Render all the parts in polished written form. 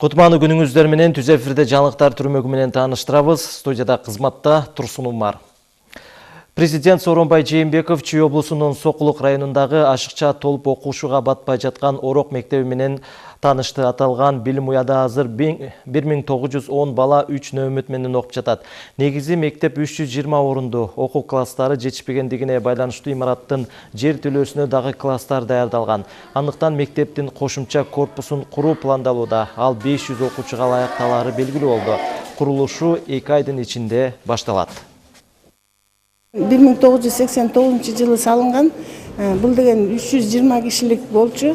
Кутмануу күнүңүздөр менен түз эфирде жаңылыктар түрмөгү менен тааныштырабыз. Студияда кызматта Турсун Умар. Президент Сооронбай Жээнбеков Чүй облусунун Сокулук районундагы ашыкча толуп окуушуга батпай жаткан Орок мектеби менен таанышты. Аталган билим уяда азыр 1910 бала 3 нөөмөт менен окуп жатат. Негизи мектеп 320 орунду. Окуу класстары жетишпегендигине байланыштуу имараттын жер төлөөсүнө дагы класстар даярдалган. Андыктан мектептин кошумча корпусун куруу пландалууда. Ал 500 окуучуга ылайыкталары белгилүү болду. Курулушу 2 айдын ичинде башталат. 1989 жылы салынган. Бул деген 320 кишилик болчу.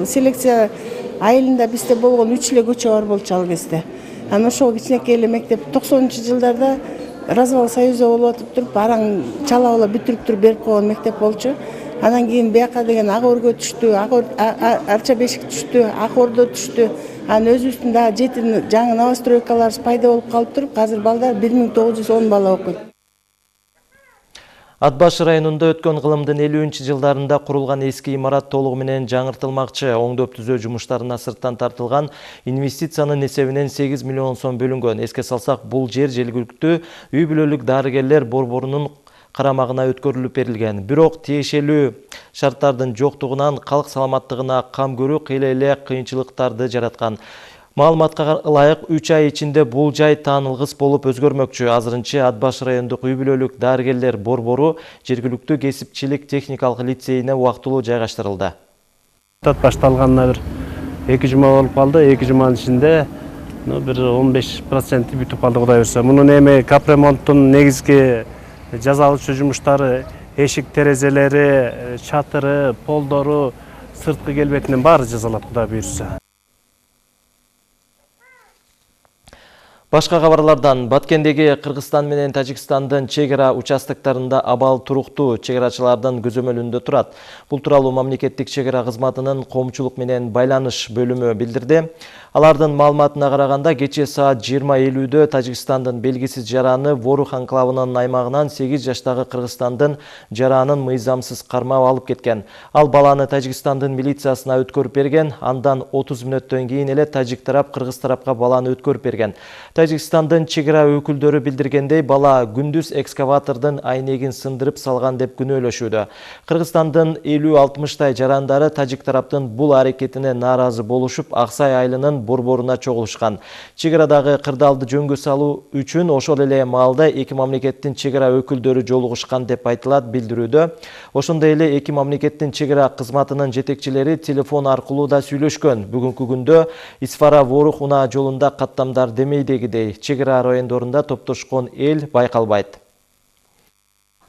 Селекция айылында бизде болгон 3 эле көчө бар болчу ал кезде. Анан ошол кичинекей эле мектеп 90-жылдарда развал союза болуп атып туруп, араң чала бала бүтүрүп туруп берип койгон мектеп болчу. Анан кийин бияка деген Ак өргө түштү, Арча бешик түштү, Ак ордо түштү. Анан өзүбүздүн дагы 7 жаңы новостройкаларыбыз пайда болуп калып туруп, азыр балдар 1910 бала окуйт. Ат Башы районунда өткөн кылымдын 50-жылдарында курулган эски имарат толугу менен жаңыртылмакчы. Оңдоп түзөө жумуштарына сырттан тартылган инвестициянын эсебинен 8 миллион сом бөлүнгөн. Эске салсак, бул жер жергиликтүү үй бүлөлүк дарыгерлер борборунун карамагына өткөрүлүп берилген. Бирок тиешелүү шарттардын жоктугунан калк саламаттыгына кам көрүү кыйла эле кыйынчылыктарды жараткан. Маалыматка ылайык 3 ай ичинде бул жай таанылгыс болуп өзгөрмөкчү. Азырынча Ат Башы райондук үй бүлөлүк дарыгерлер борбору жергиликтүү кесипчилик техникалык лицейине убактылуу жайгаштырылды. Башталганына бир 2 жума болуп калды. 2 жуманын ичинде бир 15% бүтүп калды, Кудай буйрса. Мунун эми капремонттун негизги жазалычу жумуштары, эшик терезелери, чатыры, полдору, сырткы келбетинин баары жазалат, Кудай буйрса. Башка кабарлардан Баткендеги Кыргызстан менен Тажикстандын чек ара участоктарында абал туруктуу чек-арачылардын көзөмөлүндө турат. Бул тууралуу мамлекеттик чек ара кызматынын коомчулук менен байланыш бөлүмү билдирди. Алардын маалыматына караганда кечээ саат 20:50-дө Тажикстандын белгисиз жараны Ворух анклавынын аймагынан 8 жаштагы Кыргызстандын жаранын мыйзамсыз кармап алып кеткен. Ал баланы Тажикстандын милициясына өткөрүп берген. Андан 30 мүнөттөн кийин эле тажик тарап Кыргыз тарапка баланы өткөрүп берген. Тажикстандын чек ара өкүлдөрү билдиргендей, бала күндүз экскаватордун айнегин сындырып салган деп күнөөлөшүүдө. Кыргызстандын 50-60 жарандары тажик тараптын бул аракетине нааразы болушуп, Аксай айылынын борборуна чогулушкан. Чек арадагы кырдаалды жөнгө салуу үчүн ошол эле маалда эки мамлекеттин чек ара өкүлдөрү жолугушкан деп айтылат билдирүүдө. Ошондой эле эки мамлекеттин чек ара кызматынын жетекчилери телефон аркылуу да сүйлөшкөн. Бүгүнкү күндө Исфара-Ворух унаа жолунда каттамдар демейдегидей чек ара райондорунда топтошкон эл байкалбайт.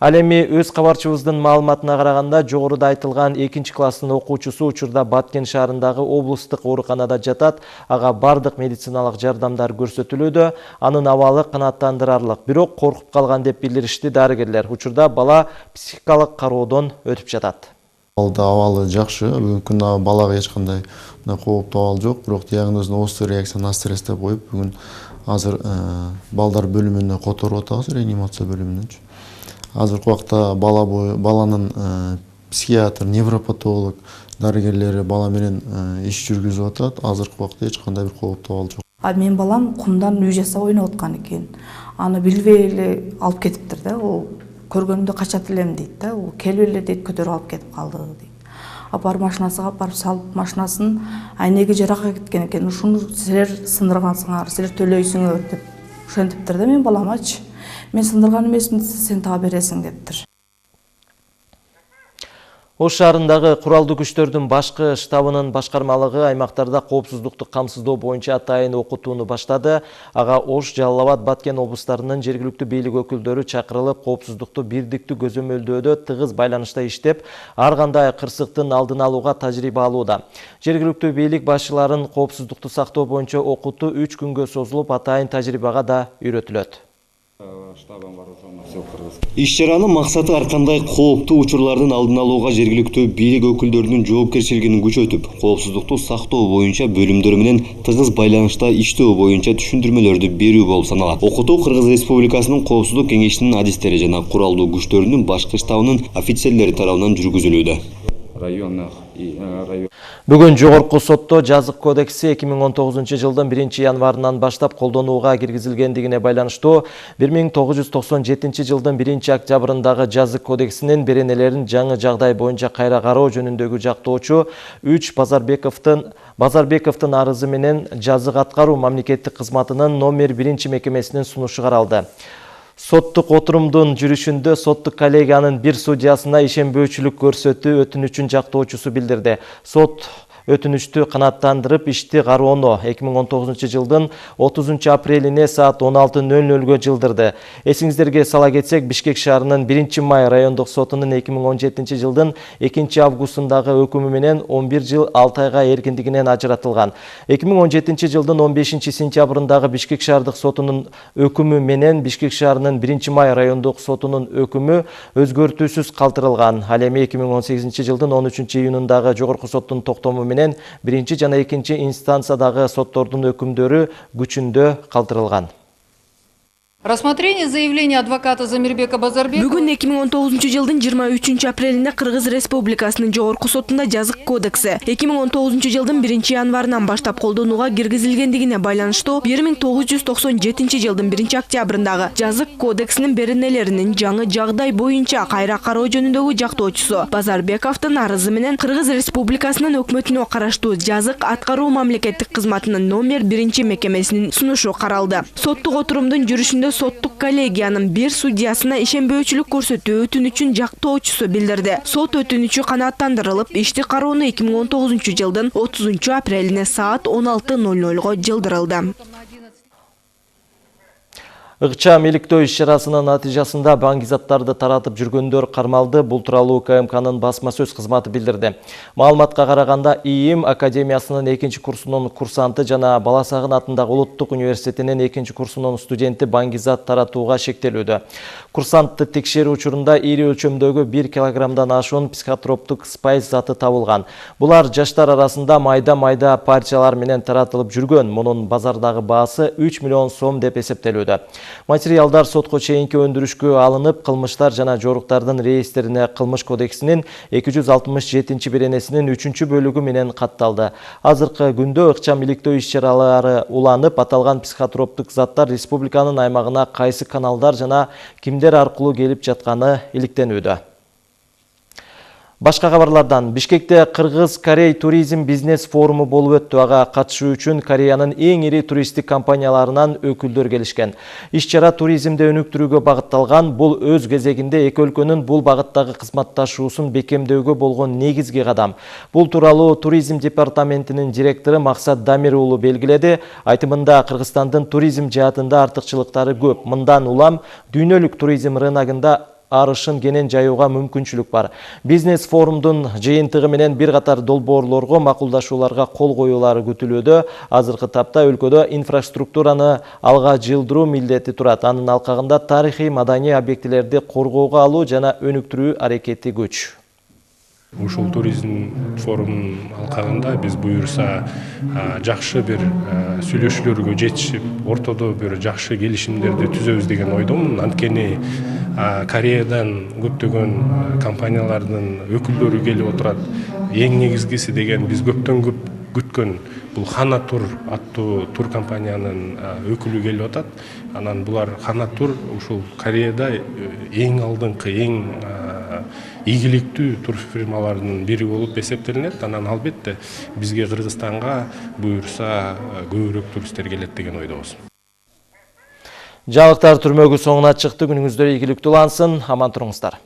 Ал эми өз кабарчыбыздын маалыматына караганда, жогоруда айтылган 2 класстын окуучусу учурда Баткен шаарындагы облустук ооруканада жатат. Ага бардык медициналык жардамдар көрсөтүлүүдө. Анын абалы канааттандырарлык, бирок коркуп калган деп билдиришти дарыгерлер. Учурда бала психикалык кароодон өтүп жатат. Абалы жакшы. Бүгүнкү күндө балага эч кандай кооптуу абал жок, бирок диагнозун осто реакция на стресс деп коюп, бүгүн азыр балдар бөлүмүнө которуп атабыз, реанимация бөлүмүнөнчү. Азыркы убакта баланын психиатр, невропатолог дарыгерлери бала менен иш жүргүзүп атат. Азыркы убакта эч кандай бир кооптуу абал жок. Менин балам кумдан үй жасап ойноп аткан экен. Аны билбей эле алып кетиптир да. Ол көргөндө качат элем дейт да. Ол келип эле дейт, көтөрүп алып кетип калды дейт. Апарып машинасына барып салып, машинасын айнеги жаракка кеткен экен. Ушуну силер сындыргансыңар, силер төлөйсүңөр деп ошентиптир да менин баламачы. Мен сындырган эмесмин, сен таба бересиң дептир. Ош шаарындагы куралдуу күчтөрдүн башкы штабынын башкармалыгы аймактарда коопсуздукту камсыздоо боюнча атайын окутууну баштады. Ага Ош, Жалал Абад, Баткен облустарынын жергиликтүү бийлик өкүлдөрү чакырылып, коопсуздукту бирдиктүү көзөмөлдөөдө тыгыз байланышта иштеп, ар кандай кырсыктын алдын алууга тажрыйба алууда. Жергиликтүү бийлик башчыларын коопсуздукту сактоо боюнча окутуу 3 күнгө созулуп, атайын тажрыйбага да үйрөтүлөт. Иш-чаранын максаты ар кандай кооптуу учурлардын алдын алууга жергиликтүү бийлик өкүлдөрүнүн жоопкерчилигин күчөтүп, коопсуздукту сактоо боюнча бөлүмдөр менен тыгыз байланышта иштөө боюнча түшүндүрмөлөрдү берүү болуп саналат. Окутуу Кыргыз Республикасынын Коопсуздук кеңешинин адистери жана куралдуу күчтөрүнүн башкы штабынын офицерлери тарабынан жүргүзүлүүдө. Районных Бүгүн жогорку сотто жазык кодекси 2019 жылдын 1 январынан баштап колдонууга киргизилгендигине байланыштуу 1997 жылдын 1 октябрындагы жазык кодексинин беренелерин жаңы жагдай боюнча кайра кароо жөнүндөгү жактоочу 3 Базарбековдун арызы менен жазык аткаруу мамлекеттик кызматынын номер 1 мекемесинин сунушу каралды. Соттук отурумдун жүрүшүндө соттук коллегиянын бир судьясына ишенбөөчүлүк көрсөтүү өтүнүчүн жактоочусу билдирди. Сот өтүнүчтү канааттандырып ишти кароону 2019 жылдын 30 апрелине саат 16:00 жылдырды. Эсиңиздерге сала кетсек, Бишкек шаарынын 1 май райондук сотунун 2017 жылдын 2 августундагы өкүмү менен 11 жыл 6 айга эркиндигинен ажыратылган. 2017 жылдын 15 сентябрындагы Бишкек шаардык сотунун өкүмү менен Бишкек шаарынын 1 май райондук сотунун өкүмү өзгөртүүсүз калтырылган. Ал эми 2018 жылдын 13 июнундагы жогорку соттун токтому менен 1 жана 2 инстанциядагы соттордун өкүмдөрү күчүндө калтырылган. Рассмотрение заявления адвоката Замирбека Базарбекова. Бүгүн 2019 жылдын 23 апрелинде Кыргыз Республикасынын жогорку сотунда жазык кодекси 2019 жылдын 1 январынан баштап колдонууга киргизилгендигине байланыштуу 1997 жылдын 1 октябрындагы жазык кодексинин беренелеринин жаңы жагдай боюнча кайра кароо жөнүндөгү жактоочусу Базарбековдун арызы менен Кыргыз Республикасынын өкмөтүнө караштуу жазык аткаруу мамлекеттик кызматынын номер 1 мекемесинин сунушу каралды. Соттук отурумдун жүрүшүндө соттук коллегиянын бир судьясына ишенбөөчүлүк көрсөтүү өтүнүчүн жактоочусу билдирди. Сот өтүнүчү канааттандырылып, ишти кароону 2019 жылдын 30 апрелине саат 16:00 жылдырылды. Ыкчам иликтөө иш-чарасынын натыйжасында баңгизаттарды таратып жүргөндөр кармалды. Бул тууралуу КМКнын басма сөз кызматы билдирди. Маалыматка караганда ИИМ Академиясынын 2 курсунун курсанты жана Баласагын атындагы Улуттук университетинин 2 курсунун студенти баңгизат таратууга шектелүүдө. Курсантты текшерүү учурунда ири өлчөмдөгү 1 килограммдан ашуун психотроптук спайс заты табылган. Булар жаштар арасында майда партиялар менен таратылып жүргөн. Мунун базардагы баасы 3 миллион сом деп эсептелүүдө. Материалдар сотко чейинки өндүрүшкө алынып, кылмыштар жана жоруктардын реестрине кылмыш кодексинин 267 беренесинин 3 бөлүгү менен катталды. Азыркы күндө ыкчам иликтөө иш-чаралары уланып, аталган психотроптук заттар республиканын аймагына кайсы каналдар жана кимдер аркылуу келип жатканы иликтенүүдө. Башка кабарлардан Бишкекте Кыргыз-Корей туризм бизнес форуму болуп өттү. Ага катышуу үчүн Кореянын эң ири туристтик компанияларынан өкүлдөр келишкен. Иш-чара туризмди өнүктүрүүгө багытталган. Бул өз кезегинде эки өлкөнүн бул багыттагы кызматташуусун бекемдөөгө болгон негизги кадам. Бул тууралуу туризм департаментинин директору Максат Дамир уулу белгиледи. Айтымында Кыргызстандын туризм жаатында артыкчылыктары көп. Мындан улам дүйнөлүк туризм рыногунда арышын кенен жаюуга мүмкүнчүлүк бар. Бизнес форумдун жыйынтыгы менен бир катар долбоорлорго, макулдашууларга кол коюулары күтүлүүдө. Азыркы тапта өлкөдө инфраструктураны алга жылдыруу милдети турат. Анын алкагында тарыхый маданий объектилерди коргоого алуу жана өнүктүрүү аракети көч. Ушул туризм форумунун алкагында биз буюрса жакшы бир сүйлөшүүлөргө жетишип, ортодо бир жакшы келишимдерди түзөбүз деген ойдомун. Анткени Кореядан көптөгөн компаниялардын өкүлдөрү келип отурат. Эң негизгиси деген биз көптөн көп күткөн бул Хана Тур аттуу тур компаниянын өкүлү келип атат. Анан булар Хана Тур ушул Кореяда эң алдыңкы, эң ийгиликтүү тур фирмаларынын бири болуп эсептелинет. Анан албетте бизге Кыргызстанга буюрса көбүрөөк туристтер келет деген ойдобуз. Жаңылыктар түрмөгү соңуна чыкты. Күнүңүздөр ийгиликтүү улансын. Аман туруңуздар.